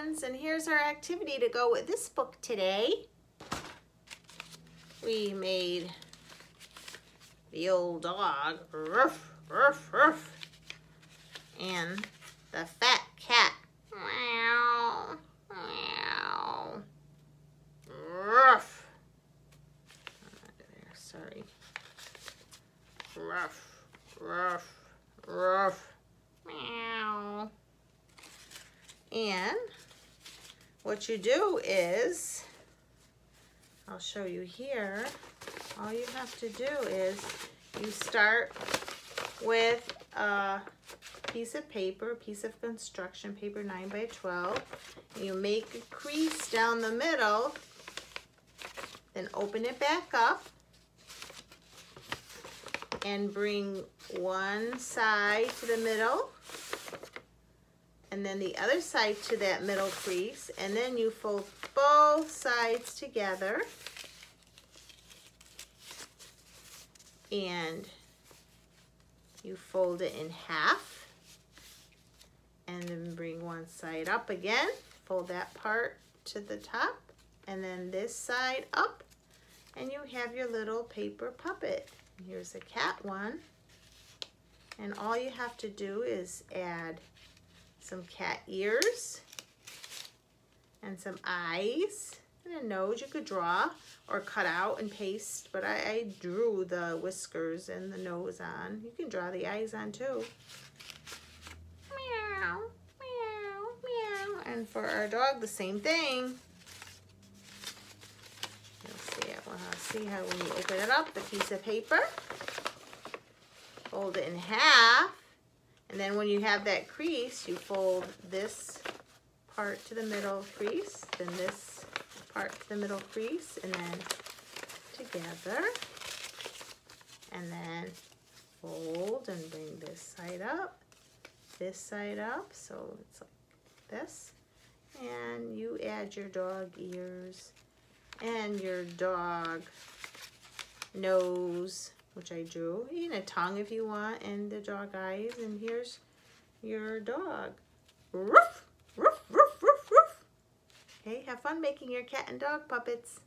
friends, and here's our activity to go with this book today. We made the old dog, ruff, ruff, ruff, and the fat cat, meow, meow, ruff. Sorry. Ruff, ruff, ruff, meow. And what you do is, I'll show you here, all you have to do is you start with a piece of paper, a piece of construction paper, 9 by 12. You make a crease down the middle, then open it back up and bring one side to the middle and then the other side to that middle crease, and then you fold both sides together and you fold it in half and then bring one side up again, fold that part to the top and then this side up, and you have your little paper puppet. Here's a cat one, and all you have to do is add some cat ears and some eyes and a nose you could draw or cut out and paste, but I drew the whiskers and the nose on. You can draw the eyes on too. Meow, meow, meow. And for our dog, the same thing. See how when you open it up, the piece of paper, fold it in half, and then when you have that crease, you fold this part to the middle crease, then this part to the middle crease, and then together, and then fold and bring this side up, so it's like this, and you add your dog ears and your dog nose, which I drew, and a tongue if you want, and the dog eyes, and here's your dog. Roof, roof, roof, roof, roof. Okay, have fun making your cat and dog puppets.